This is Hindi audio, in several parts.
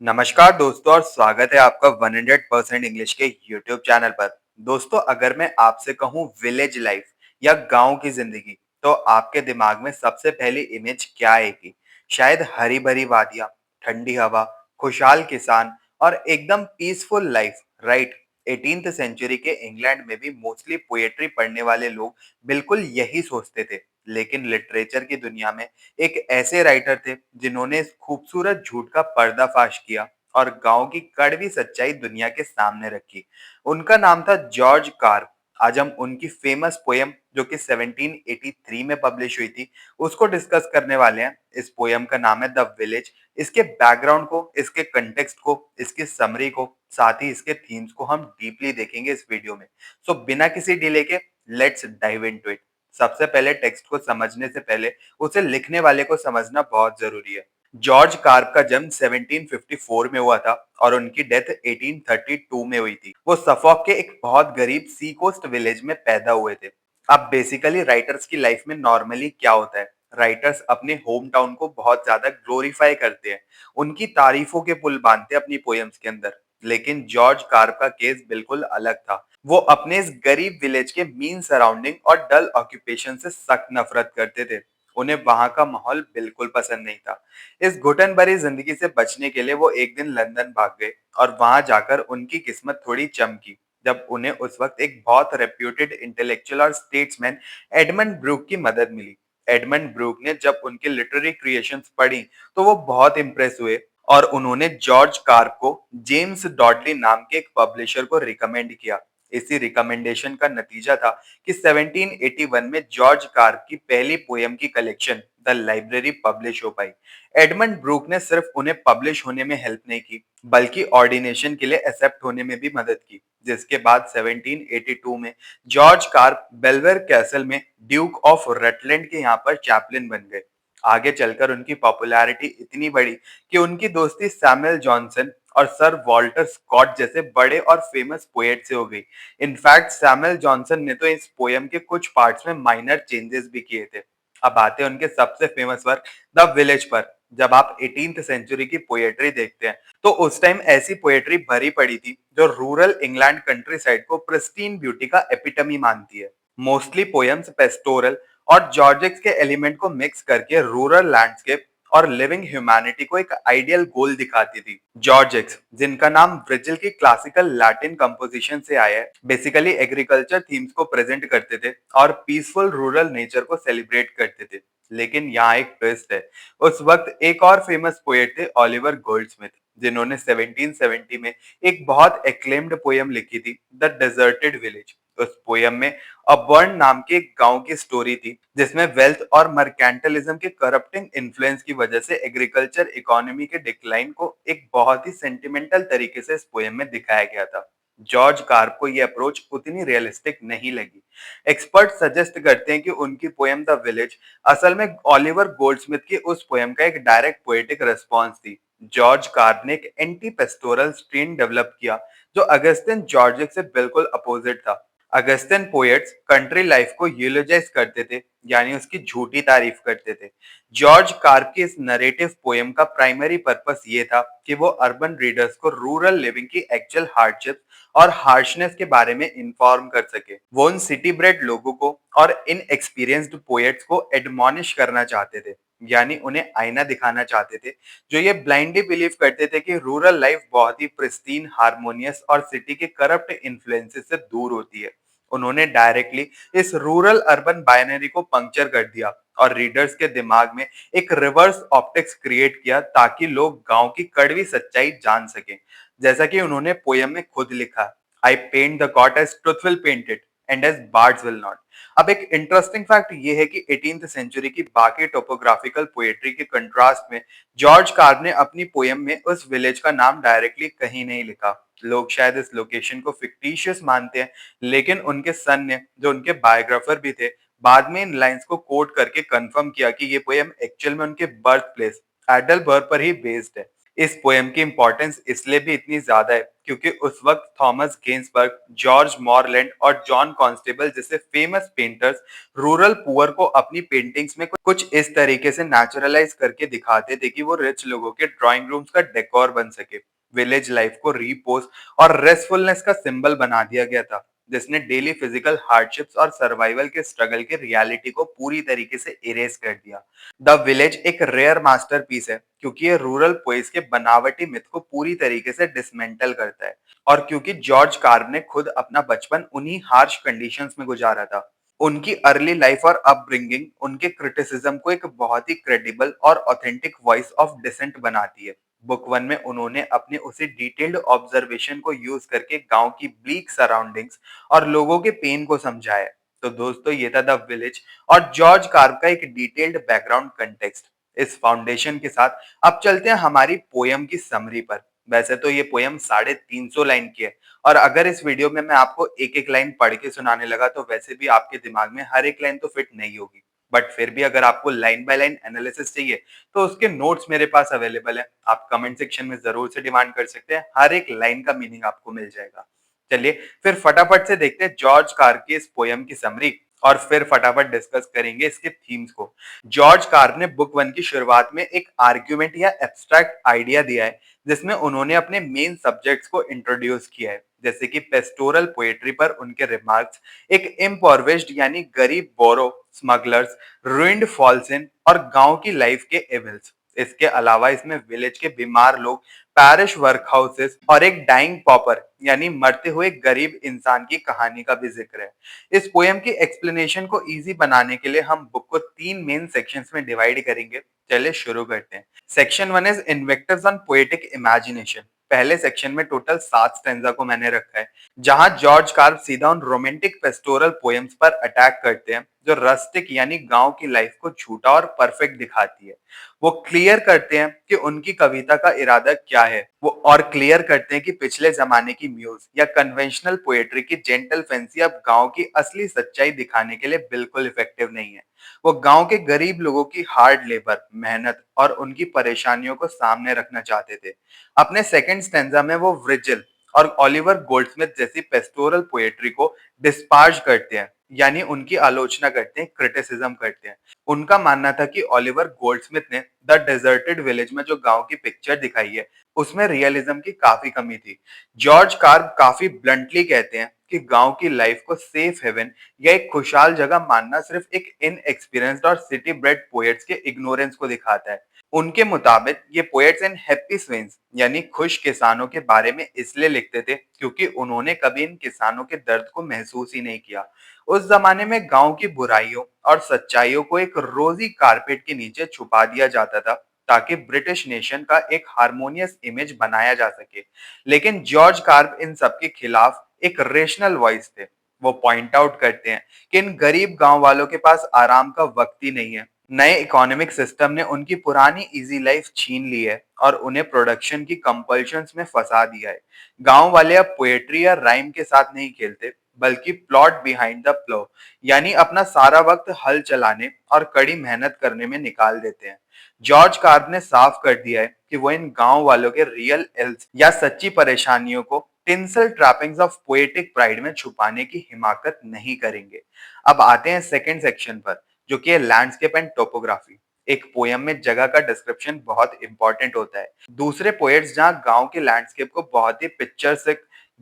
नमस्कार दोस्तों और स्वागत है आपका 100% इंग्लिश के यूट्यूब चैनल पर। दोस्तों, अगर मैं आपसे कहूँ विलेज लाइफ या गांव की जिंदगी, तो आपके दिमाग में सबसे पहली इमेज क्या आएगी? शायद हरी भरी वादियां, ठंडी हवा, खुशहाल किसान और एकदम peaceful life, right? 18th century के इंग्लैंड में भी मोस्टली पोएट्री पढ़ने वाले लोग बिल्कुल यही सोचते थे। लेकिन लिटरेचर की दुनिया में एक ऐसे राइटर थे जिन्होंने इस खूबसूरत झूठ का पर्दाफाश किया और गांव की कड़वी सच्चाई दुनिया के सामने रखी। उनका नाम था जॉर्ज कार्प। आज हम उनकी फेमस पोयम जो कि 1783 में पब्लिश हुई थी, उसको डिस्कस करने वाले हैं। इस पोयम का नाम है द विलेज। इसके बैकग्राउंड को, इसके कंटेक्स्ट को, इसकी समरी को, साथ ही इसके थीम्स को हम डीपली देखेंगे इस वीडियो में। सो बिना किसी डिले के लेट्स डाइव इनटू इट। सबसे पहले टेक्स्ट को समझने से पहले उसे लिखने वाले को समझना बहुत जरूरी है। जॉर्ज कार्प का जन्म 1754 में हुआ था और उनकी डेथ 1832 में हुई थी। वो सफॉक के एक बहुत गरीब सी कोस्ट विलेज में पैदा हुए थे। अब बेसिकली राइटर्स की लाइफ में नॉर्मली क्या होता है? राइटर्स अपने होम टाउन को बहुत ज्यादा ग्लोरीफाई करते हैं, उनकी तारीफों के पुल बांधते हैं अपनी पोएम्स के अंदर। लेकिन जॉर्ज कार्प का केस बिल्कुल अलग था। वो अपने इस गरीब विलेज के मीन सराउंडिंग और डल ऑक्यूपेशन से सख्त नफरत करते थे। उन्हें वहां का माहौल बिल्कुल पसंद नहीं था। इस घुटन भरी जिंदगी से बचने के लिए वो एक दिन लंदन भाग गए और वहां जाकर उनकी किस्मत थोड़ी चमकी जब उन्हें उस वक्त एक बहुत रेप्यूटेड इंटेलेक्चुअल और स्टेट्समैन एडमंड ब्रूक की मदद मिली। एडमंड ब्रूक ने जब उनकी लिटरेरी क्रिएशंस पढ़ी तो वो बहुत इंप्रेस हुए और उन्होंने जॉर्ज कार्प को जेम्स डॉडली नाम के एक पब्लिशर को रिकमेंड किया। इसी रिकमेंडेशन का नतीजा था कि 1781 में जॉर्ज कार्प की पहली पोयम की कलेक्शन द लाइब्रेरी पब्लिश हो पाई। एडमंड ब्रूक ने सिर्फ उन्हें पब्लिश होने में हेल्प नहीं की, बल्कि ऑर्डिनेशन के लिए एक्सेप्ट होने में भी मदद की, जिसके बाद 1782 में जॉर्ज कार्प बेलवेर कैसल में ड्यूक ऑफ रटलैंड के यहाँ पर चैपलिन बन गए। आगे चलकर उनकी पॉपुलैरिटी इतनी बढ़ी कि उनकी दोस्ती सैमुअल जॉनसन और सर वॉल्टर स्कॉट जैसे बड़े और फेमस पोएट से हो गई। इनफैक्ट सैमुअल जॉनसन ने तो इस पोयम के कुछ पार्ट्स में माइनर चेंजेस भी किए थे। अब आते हैं उनके सबसे फेमस वर्क द विलेज पर। जब आप 18th सेंचुरी की पोएट्री देखते हैं तो उस टाइम ऐसी पोएट्री भरी पड़ी थी जो रूरल इंग्लैंड कंट्री साइड को प्रिस्टीन ब्यूटी का एपिटमी मानती है। मोस्टली पोयम्स पेस्टोरल और जॉर्जिक्स के एलिमेंट को मिक्स करके रूरल लैंडस्केप और लिविंग ह्यूमैनिटी को एक आइडियल गोल दिखाती थी। जॉर्जिक्स, जिनका नाम ब्रिजिल की क्लासिकल लैटिन कंपोजिशन से आया है, बेसिकली एग्रीकल्चर थीम्स को प्रेजेंट करते थे और पीसफुल रूरल नेचर को सेलिब्रेट करते थे। लेकिन यहाँ एक ट्विस्ट है। उस वक्त एक और फेमस पोएट थे ओलिवर गोल्डस्मिथ, जिन्होंने 1770 में एक बहुत एक्लेम्ड पोयम लिखी थी द डेजर्टेड विलेज। उस पोयम में अबर्न नाम के एक गांव की स्टोरी थी जिसमें वेल्थ और मर्केंटलिज्म के करप्टिंग इन्फ्लुएंस की वजह से एग्रीकल्चर इकोनॉमी के डिक्लाइन को एक बहुत ही सेंटिमेंटल तरीके से इस पोयम में दिखाया गया था। जॉर्ज कार्प को यह अप्रोच उतनी रियलिस्टिक नहीं लगी। एक्सपर्ट सजेस्ट करते हैं कि उनकी पोयम द विलेज असल में ओलिवर गोल्डस्मिथ की उस पोयम का एक डायरेक्ट पोएटिक रिस्पॉन्स थी। जॉर्ज कार्प ने एक एंटी पेस्टोरल स्ट्रीन डेवलप किया जो अगस्टिन जॉर्जिक से बिल्कुल अपोजिट था। अगस्तिन पोएट्स कंट्री लाइफ को यूलोजाइज करते थे, यानी उसकी झूठी तारीफ करते थे। जॉर्ज कार्प की इस नरेटिव पोएम का प्राइमरी पर्पस ये था कि वो अर्बन रीडर्स को रूरल लिविंग की एक्चुअल हार्डशिप और हार्शनेस के बारे में इन्फॉर्म कर सके। वो उन सिटी ब्रेड लोगों को और इन एक्सपीरियंस्ड पोएट्स को एडमॉनिश करना चाहते थे, यानी उन्हें आईना दिखाना चाहते थे, जो ये ब्लाइंडली बिलीव करते थे कि रूरल लाइफ बहुत ही प्रिस्टीन, हार्मोनियस और सिटी के करप्ट इन्फ्लुएंसेस से दूर होती है। उन्होंने डायरेक्टली इस रूरल अर्बन बाइनरी को पंक्चर कर दिया और रीडर्स के दिमाग में एक रिवर्स ऑप्टिक्स क्रिएट किया ताकि लोग गांव की कड़वी सच्चाई जान सकें। जैसा कि उन्होंने पोयम में खुद लिखा, I paint the god as truthful painted and as bards will not. अब एक इंटरेस्टिंग फैक्ट ये है कि 18th सेंचुरी की बाकी टोपोग्राफिकल पोएट्री के कंट्रास्ट में जॉर्ज कार्प ने अपनी पोयम में उस विलेज का नाम डायरेक्टली कहीं नहीं लिखा। लोग शायद इस लोकेशन को फिक्टिशियस मानते हैं, लेकिन उनके सन ने, जो उनके बायोग्राफर भी थे, बाद में इन लाइंस को कोट करके कंफर्म किया कि ये पोयम एक्चुअल में उनके बर्थ प्लेस एडलबर्ग पर ही बेस्ड है। इस पोएम की इम्पोर्टेंस इसलिए भी इतनी ज्यादा है क्योंकि उस वक्त थॉमस गेन्सबर्ग, जॉर्ज मॉरलैंड और जॉन कॉन्स्टेबल जैसे फेमस पेंटर्स रूरल पुअर को अपनी पेंटिंग्स में कुछ इस तरीके से नेचुरलाइज करके दिखाते थे कि वो रिच लोगों के ड्राइंग रूम्स का डेकोर बन सके। विलेज लाइफ को रिपोज और रेस्टफुलनेस का सिंबल बना दिया गया था, जिसने डेली फिजिकल हार्डशिप्स और सर्वाइवल के स्ट्रगल की रियलिटी को पूरी तरीके से इरेज कर दिया। द विलेज एक रेयर मास्टरपीस है क्योंकि ये रूरल पोइस के बनावटी मिथ को पूरी तरीके से डिसमेंटल करता है, और क्योंकि जॉर्ज कार्व ने खुद अपना बचपन उन्हीं हार्श कंडीशंस में गुजारा था। उनकी अर्ली लाइफ और अपब्रिंगिंग उनके क्रिटिसिज्म को एक बहुत ही क्रेडिबल और ऑथेंटिक वॉइस ऑफ डिसेंट बनाती है। बुक वन में उन्होंने अपने उसी डिटेल्ड ऑब्जर्वेशन को यूज करके गांव की ब्लीक सराउंडिंग्स और लोगों के पेन को समझाया है। तो दोस्तों, ये था द विलेज और जॉर्ज कार्व का एक डिटेल्ड बैकग्राउंड कंटेक्स्ट। इस फाउंडेशन के साथ अब चलते हैं हमारी पोयम की समरी पर। वैसे तो ये पोयम 350 लाइन की है, और अगर इस वीडियो में मैं आपको एक एक लाइन पढ़ के सुनाने लगा तो वैसे भी आपके दिमाग में हर एक लाइन तो फिट नहीं होगी। बट फिर भी अगर आपको लाइन बाय लाइन एनालिसिस चाहिए तो उसके नोट्स मेरे पास अवेलेबल है। आप कमेंट सेक्शन में जरूर से डिमांड कर सकते हैं, हर एक लाइन का मीनिंग आपको मिल जाएगा। चलिए फिर फटाफट से देखते हैं जॉर्ज कार की इस पोयम की समरी, और फिर फटाफट डिस्कस करेंगे इसके थीम्स को। जॉर्ज कार ने बुक वन की शुरुआत में एक आर्ग्यूमेंट या एब्स्ट्रैक्ट आइडिया दिया है, जिसमें उन्होंने अपने मेन सब्जेक्ट्स को इंट्रोड्यूस किया है, जैसे कि पेस्टोरल पोएट्री पर उनके रिमार्क्स, एक इम्पोर्विश्ड यानी गरीब बोरो, स्मगलर्स, रुइंड फॉल्सिन और गांव की लाइफ के एविल्स। इसके अलावा इसमें विलेज के बीमार लोग, पैरिश वर्कहाउसेस और एक डाइंग पॉपर यानी मरते हुए गरीब इंसान की कहानी का भी जिक्र है। इस पोएम की एक्सप्लेनेशन को इजी बनाने के लिए हम बुक को 3 मेन सेक्शंस में डिवाइड करेंगे। चलिए शुरू करते हैं। Section 1 is invectives on poetic imagination. पहले सेक्शन में टोटल 7 स्टैंजा को मैंने रखा है, जहां जॉर्ज कार्व सीधा उन रोमांटिक पेस्टोरल पोएम्स पर अटैक करते हैं जो रस्टिक यानी गांव की लाइफ को झूठा और परफेक्ट दिखाती है। वो क्लियर करते हैं कि उनकी कविता का इरादा क्या है, वो और क्लियर करते हैं कि पिछले जमाने की म्यूज या कन्वेंशनल पोएट्री की जेंटल फैंसी अब गांव की असली सच्चाई दिखाने के लिए बिल्कुल इफेक्टिव नहीं है। वो गांव के गरीब लोगों की हार्ड लेबर, मेहनत और उनकी परेशानियों को सामने रखना चाहते थे। अपने सेकंड स्टैंजा में वो व्रिजिल और ओलिवर गोल्डस्मिथ जैसी पेस्टोरल पोएट्री को डिस्पार्ज करते हैं, यानी उनकी आलोचना करते हैं, क्रिटिसिज्म करते हैं। उनका मानना था कि ओलिवर गोल्डस्मिथ ने द डेजर्टेड विलेज में जो गांव की पिक्चर दिखाई है उसमें रियलिज्म की काफी कमी थी। जॉर्ज कार्व काफी ब्लंटली कहते हैं कि गांव की लाइफ को सेफ हेवन या एक खुशहाल जगह मानना सिर्फ एक इनएक्सपीरियंस्ड और सिटी ब्रेड पोएट्स के इग्नोरेंस को दिखाता है। उनके मुताबिक ये पोएट्स इन हैप्पी स्वेंस यानी खुश किसानों के बारे में इसलिए लिखते थे क्योंकि उन्होंने कभी इन किसानों के दर्द को महसूस ही नहीं किया। उस जमाने में गांव की बुराइयों और सच्चाइयों को एक रोजी कारपेट के नीचे छुपा दिया जाता था ताकि ब्रिटिश नेशन का एक हार्मोनियस इमेज बनाया जा सके। लेकिन जॉर्ज कार्व इन सब के खिलाफ एक रेशनल वॉइस थे। वो पॉइंट आउट करते हैं कि इन गरीब गांव वालों के पास आराम का वक्त ही नहीं है। नए इकोनॉमिक सिस्टम ने उनकी पुरानी इजी लाइफ छीन ली है और उन्हें प्रोडक्शन की कंपल्शंस में फंसा दिया है। गांव वाले अब पोएट्री या राइम के साथ नहीं खेलते, बल्कि प्लॉट बिहाइंड द प्लो यानी अपना सारा वक्त हल चलाने और कड़ी मेहनत करने में निकाल देते हैं। जॉर्ज कार्व ने साफ कर दिया है कि वो इन गांव वालों के रियल इल्स या सच्ची परेशानियों को tinsel trappings of poetic pride में छुपाने की हिमाकत नहीं करेंगे। अब आते हैं सेकंड सेक्शन पर, जो कि है लैंडस्केप एंड टोपोग्राफी। एक पोयम में जगह का डिस्क्रिप्शन बहुत इंपॉर्टेंट होता है। दूसरे पोएट्स जहां गांव के लैंडस्केप को बहुत ही पिक्चर्स,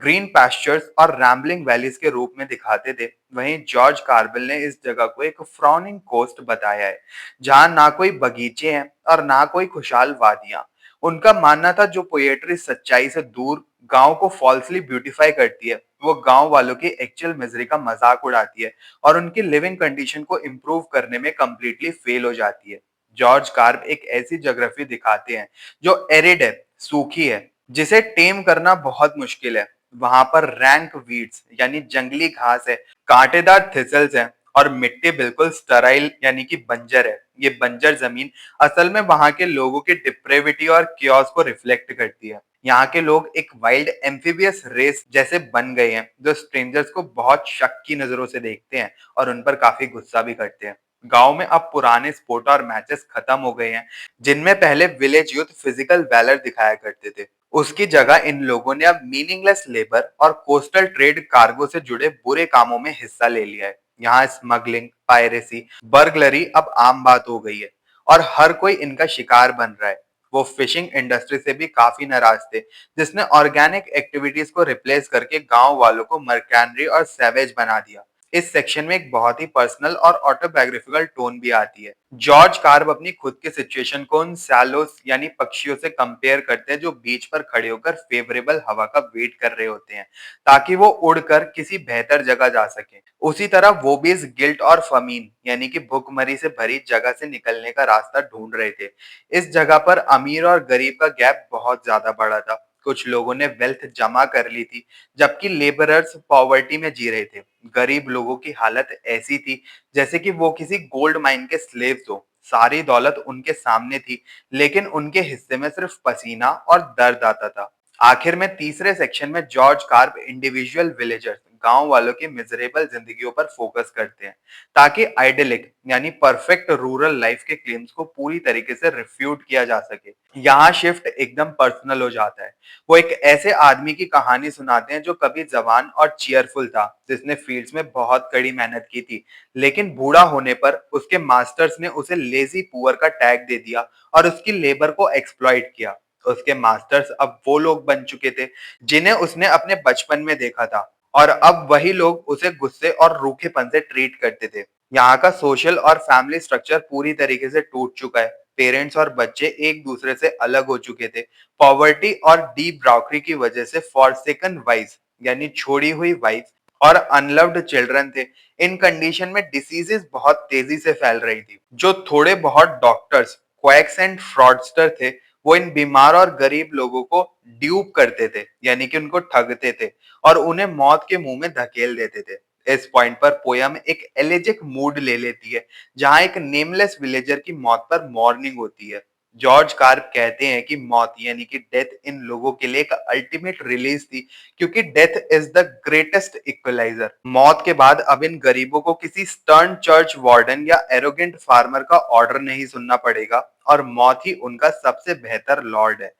ग्रीन पैस्चर्स और रैम्बलिंग वैलीज के रूप में दिखाते थे, वहीं जॉर्ज कार्बल ने इस जगह को एक फ्रॉनिंग कोस्ट बताया है, जहां ना कोई बगीचे हैं और ना कोई खुशहाल वादियां। उनका मानना था जो पोएट्री सच्चाई से दूर गांव को फॉल्सली ब्यूटीफाई करती है, वो गांव वालों की एक्चुअल मिजरी का मजाक उड़ाती है और उनकी लिविंग कंडीशन को इम्प्रूव करने में कंप्लीटली फेल हो जाती है। जॉर्ज कार्ब एक ऐसी ज्योग्राफी दिखाते हैं जो एरिड है, सूखी है, जिसे टेम करना बहुत मुश्किल है। वहां पर रैंक वीड्स यानी जंगली घास है, कांटेदार थिसल्स हैं और मिट्टी बिल्कुल स्टराइल यानी कि बंजर है। ये बंजर जमीन असल में वहां के लोगों की डिप्रेविटी और कियोस को रिफ्लेक्ट करती है। यहाँ के लोग एक वाइल्ड एम्फीबियस रेस जैसे बन गए हैं जो स्ट्रेंजर्स को बहुत शक की नजरों से देखते हैं और उन पर काफी गुस्सा भी करते हैं। गांव में अब पुराने स्पोर्ट और मैचेस खत्म हो गए हैं, जिनमें पहले विलेज यूथ फिजिकल वैलर दिखाया करते थे। उसकी जगह इन लोगों ने अब मीनिंगलेस लेबर और कोस्टल ट्रेड कार्गो से जुड़े बुरे कामों में हिस्सा ले लिया है। यहाँ स्मगलिंग, पायरेसी, बर्गलरी अब आम बात हो गई है और हर कोई इनका शिकार बन रहा है। वो फिशिंग इंडस्ट्री से भी काफी नाराज थे, जिसने ऑर्गेनिक एक्टिविटीज को रिप्लेस करके गांव वालों को मर्केनरी और सैवेज बना दिया। इस सेक्शन में एक बहुत ही पर्सनल और ऑटोबायोग्राफिकल टोन भी आती है। जॉर्ज कार्ब अपनी खुद की सिचुएशन को उन सैलोस यानी पक्षियों से कंपेयर करते हैं जो बीच पर खड़े होकर फेवरेबल हवा का वेट कर रहे होते हैं ताकि वो उड़कर किसी बेहतर जगह जा सके। उसी तरह वो भी इस गिल्ट और फमीन यानी कि भुखमरी से भरी जगह से निकलने का रास्ता ढूंढ रहे थे। इस जगह पर अमीर और गरीब का गैप बहुत ज्यादा बड़ा था। कुछ लोगों ने वेल्थ जमा कर ली थी, जबकि लेबरर्स पॉवर्टी में जी रहे थे। गरीब लोगों की हालत ऐसी थी जैसे कि वो किसी गोल्ड माइन के स्लेव्स हो। सारी दौलत उनके सामने थी, लेकिन उनके हिस्से में सिर्फ पसीना और दर्द आता था। आखिर में तीसरे सेक्शन में जॉर्ज कार्प इंडिविजुअल विलेजर्स, गांव वालों की मिजरेबल जिंदगियों पर फोकस करते हैं ताकि आइडियलिक यानी परफेक्ट रूरल लाइफ के क्लेम्स को पूरी तरीके से रिफ्यूट किया जा सके। यहाँ शिफ्ट एकदम पर्सनल हो जाता है। वो एक ऐसे आदमी की कहानी सुनाते हैं जो कभी जवान और चीयरफुल था, जिसने फील्ड्स में बहुत कड़ी मेहनत की थी, लेकिन बूढ़ा होने पर उसके मास्टर्स ने उसे लेजी पुअर का टैग दे दिया और उसकी लेबर को एक्सप्लॉइट किया। उसके मास्टर्स अब वो लोग बन चुके थे जिन्हें उसने अपने बचपन में देखा था, और अब वही लोग उसे गुस्से और रूखेपन से ट्रीट करते थे। यहाँ का सोशल और फैमिली स्ट्रक्चर पूरी तरीके से टूट चुका है। पेरेंट्स और बच्चे एक दूसरे से अलग हो चुके थे। पॉवर्टी और डीप ब्राउकरी की वजह से फॉरसेकन वाइफ यानी छोड़ी हुई वाइफ और अनलव्ड चिल्ड्रन थे। इन कंडीशन में डिसीजेस बहुत तेजी से फैल रही थी। जो थोड़े बहुत डॉक्टर्स, क्वैक्स एंड फ्रॉडस्टर थे, वो इन बीमार और गरीब लोगों को ड्यूप करते थे यानी कि उनको ठगते थे और उन्हें मौत के मुंह में धकेल देते थे। इस पॉइंट पर पोयम एक एलेजिक मूड ले लेती है, जहां एक नेमलेस विलेजर की मौत पर मॉर्निंग होती है। जॉर्ज कार्प कहते हैं कि मौत यानी कि डेथ इन लोगों के लिए एक अल्टीमेट रिलीज थी, क्योंकि death is the greatest equaliser. मौत के बाद अब इन गरीबों को किसी स्टर्न चर्च वार्डन या एरोगेंट फार्मर का ऑर्डर नहीं सुनना पड़ेगा, और मौत ही उनका सबसे बेहतर लॉर्ड है।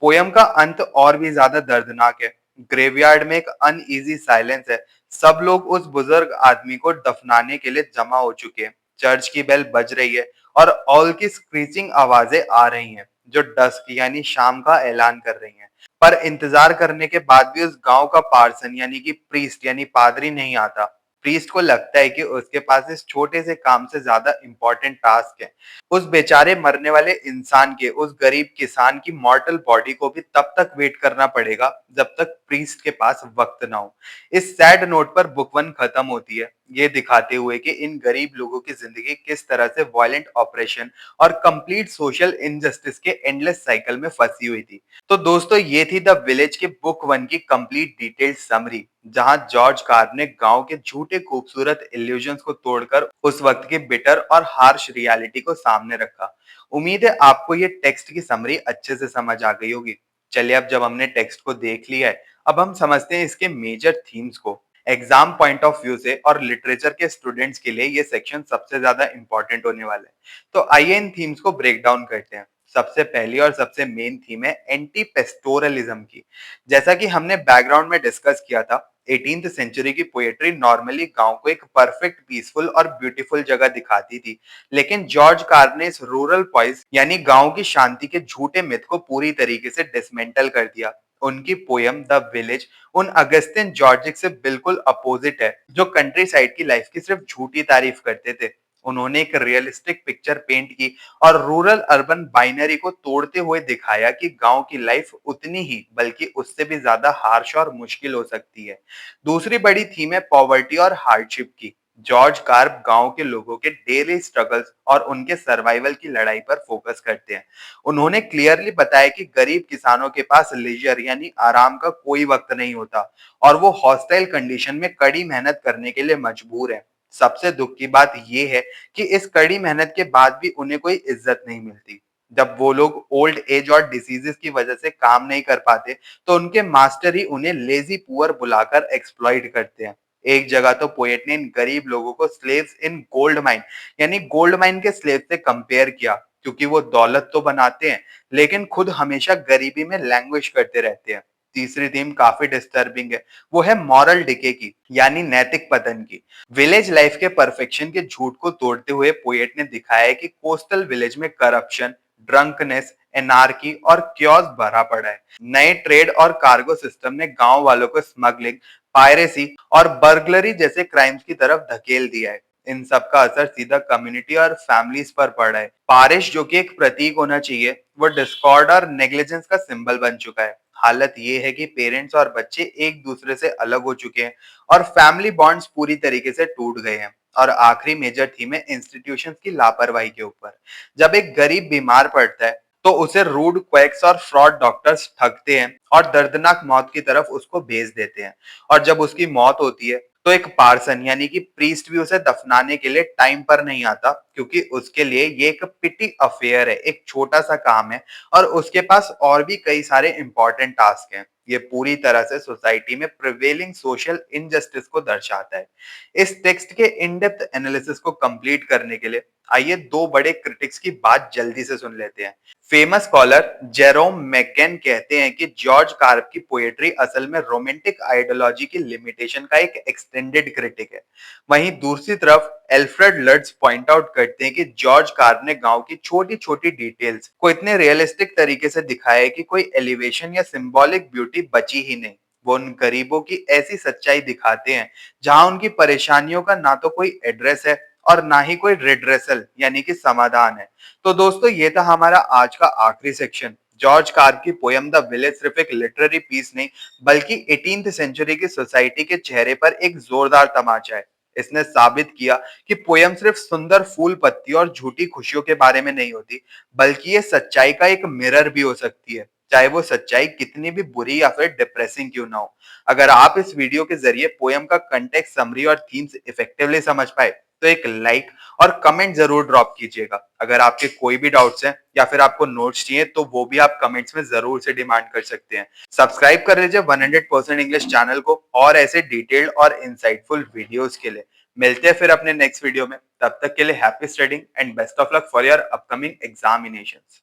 पोयम का अंत और भी ज्यादा दर्दनाक है। ग्रेवयार्ड में एक अनईजी साइलेंस है। सब लोग उस बुजुर्ग आदमी को दफनाने के लिए जमा हो चुके हैं। चर्च की बेल बज रही है और ऑल की स्क्रीचिंग आवाजें आ रही हैं, जो डस्क यानी शाम का ऐलान कर रही हैं। पर इंतजार करने के बाद भी उस गांव का पार्सन यानी कि प्रीस्ट यानी पादरी नहीं आता। प्रीस्ट को लगता है कि उसके पास इस छोटे से काम से ज्यादा इंपॉर्टेंट टास्क है। उस बेचारे मरने वाले इंसान के, उस गरीब किसान की मॉर्टल बॉडी को भी तब तक वेट करना पड़ेगा जब तक प्रीस्ट के पास वक्त ना हो। इस सैड नोट पर बुक वन खत्म होती है, ये दिखाते हुए कि इन गरीब लोगों की जिंदगी किस तरह से वायलेंट ऑपरेशन और कंप्लीट सोशल इनजस्टिस के एंडलेस साइकिल में फंसी हुई थी। तो दोस्तों, ये थी द विलेज के बुक वन की कंप्लीट डिटेल्ड समरी, जहां जॉर्ज कार्प ने गांव के झूठे खूबसूरत इल्यूजन्स को तोड़कर उस वक्त की बिटर और हार्श रियलिटी को सामने रखा। उम्मीद है आपको ये टेक्स्ट की समरी अच्छे से समझ आ गई होगी। चलिए, अब जब हमने टेक्स्ट को देख लिया है, अब हम समझते हैं इसके मेजर थीम्स को। एग्जाम पॉइंट ऑफ व्यू से और लिटरेचर के स्टूडेंट्स के लिए ये सेक्शन सबसे ज्यादा इंपॉर्टेंट होने वाला है। तो आइए इन थीम्स को ब्रेक डाउन करते हैं। सबसे पहली और सबसे मेन थीम है एंटी पेस्टोरलिज्म की। जैसा कि हमने बैकग्राउंड में डिस्कस किया था, 18th सेंचुरी की पोएट्री नॉर्मली गांव को एक परफेक्ट, पीसफुल और ब्यूटीफुल जगह दिखाती थी, लेकिन जॉर्ज कार्प ने इस रूरल पॉइस यानी गांव की शांति के झूठे मिथ को पूरी तरीके से डिसमेंटल कर दिया। उनकी पोयम द विलेज उन अगस्तिन जॉर्जिक से बिल्कुल अपोजिट है, जो कंट्री साइड की लाइफ की सिर्फ झूठी तारीफ करते थे। उन्होंने एक रियलिस्टिक पिक्चर पेंट की और रूरल अर्बन बाइनरी को तोड़ते हुए दिखाया कि गांव की लाइफ उतनी ही बल्कि उससे भी ज्यादा हार्श और मुश्किल हो सकती है। दूसरी बड़ी थीम है पॉवर्टी और हार्डशिप की। जॉर्ज कार्प गांव के लोगों के डेली स्ट्रगल्स और उनके सर्वाइवल की लड़ाई पर फोकस करते हैं। उन्होंने क्लियरली बताया कि गरीब किसानों के पास लीजर यानी आराम का कोई वक्त नहीं होता, और वो हॉस्टाइल कंडीशन में कड़ी मेहनत करने के लिए मजबूर है। सबसे दुख की बात ये है कि इस कड़ी मेहनत के बाद भी उन्हें कोई इज्जत नहीं मिलती। जब वो लोग ओल्ड एज और डिसीजेस की वजह से काम नहीं कर पाते, तो उनके मास्टर ही उन्हें लेजी पुअर बुलाकर एक्सप्लॉइट करते हैं। एक जगह तो पोएट ने इन गरीब लोगों को स्लेव्स इन गोल्ड माइन यानी गोल्ड माइन के स्लेव से कंपेयर किया, क्योंकि वो दौलत तो बनाते हैं लेकिन खुद हमेशा गरीबी में लैंग्वेज करते रहते हैं। तीसरी थीम काफी डिस्टर्बिंग है, वो है मॉरल डिके की, यानी नैतिक पतन की। विलेज लाइफ के परफेक्शन के झूठ को तोड़ते हुए पोएट ने दिखाया है कि कोस्टल विलेज में करप्शन, ड्रंकनेस, एनार्की और क्योस भरा पड़ा है। नए ट्रेड और कार्गो सिस्टम ने गांव वालों को स्मगलिंग, पायरेसी और बर्गलरी जैसे क्राइम्स की तरफ धकेल दिया है। इन सब का असर सीधा कम्युनिटी और फैमिलीज पर पड़ा है। बारिश जो कि एक प्रतीक होना चाहिए, वो डिस्कॉर्ड और नेग्लिजेंस का सिंबल बन चुका है। हालत ये है कि पेरेंट्स और बच्चे एक दूसरे से अलग हो चुके हैं और फैमिली बॉन्ड्स पूरी तरीके से टूट गए हैं। और आखिरी मेजर थीम है इंस्टीट्यूशंस की लापरवाही के ऊपर। जब एक गरीब बीमार पड़ता है तो उसे रूड क्वैक्स और फ्रॉड डॉक्टर्स ठगते हैं और दर्दनाक मौत की तरफ उसको भेज देते हैं। और जब उसकी मौत होती है तो एक पार्सन यानी कि प्रीस्ट भी उसे दफनाने के लिए टाइम पर नहीं आता, क्योंकि उसके लिए ये एक पिटी अफेयर है, एक छोटा सा काम है और उसके पास और भी कई सारे इंपॉर्टेंट टास्क हैं। ये पूरी तरह से सोसाइटी में प्रिवेलिंग सोशल इनजस्टिस को दर्शाता है। इस टेक्स्ट के इन डेप्थ एनालिसिस को कंप्लीट करने के लिए आइए दो बड़े क्रिटिक्स की बात जल्दी से सुन लेते हैं। फेमस स्कॉलर जेरोम मैकगेन कहते हैं कि जॉर्ज कार्प की पोएट्री असल में रोमांटिक आइडियोलॉजी की लिमिटेशन का एक एक्सटेंडेड क्रिटिक है। वहीं दूसरी तरफ एल्फ्रेड लड्स पॉइंट आउट करते हैं कि जॉर्ज कार्प ने गांव की छोटी छोटी डिटेल्स को इतने रियलिस्टिक तरीके से दिखाया है कि कोई एलिवेशन या सिंबॉलिक ब्यूटी बची ही नहीं। वो उन गरीबों की ऐसी सच्चाई दिखाते हैं जहां उनकी परेशानियों का ना तो कोई एड्रेस है और ना ही कोई रिड्रेसल यानी कि समाधान है। तो दोस्तों ये था हमारा आज का आखिरी सेक्शन। जॉर्ज कार्प की पोयम द विलेज सिर्फ एक लिटरेरी पीस नहीं, बल्कि 18th सेंचुरी की सोसाइटी के चेहरे पर एक जोरदार तमाचा है। इसने साबित किया कि पोयम सिर्फ सुंदर फूल पत्ती और झूठी खुशियों के बारे में नहीं होती, बल्कि ये सच्चाई का एक मिरर भी हो सकती है, चाहे वो सच्चाई कितनी भी बुरी या फिर डिप्रेसिंग क्यों ना हो। अगर आप इस वीडियो के जरिए पोयम का कंटेक्स्ट, समरी और थीम्स इफेक्टिवली समझ पाए तो एक लाइक और कमेंट जरूर ड्रॉप कीजिएगा। अगर आपके कोई भी डाउट्स हैं या फिर आपको नोट्स चाहिए तो वो भी आप कमेंट्स में जरूर से डिमांड कर सकते हैं। सब्सक्राइब कर लीजिए 100% इंग्लिश चैनल को और ऐसे डिटेल्ड और इंसाइटफुल वीडियोस के लिए। मिलते हैं फिर अपने नेक्स्ट वीडियो में, तब तक के लिए happy studying and best of luck for your upcoming examinations.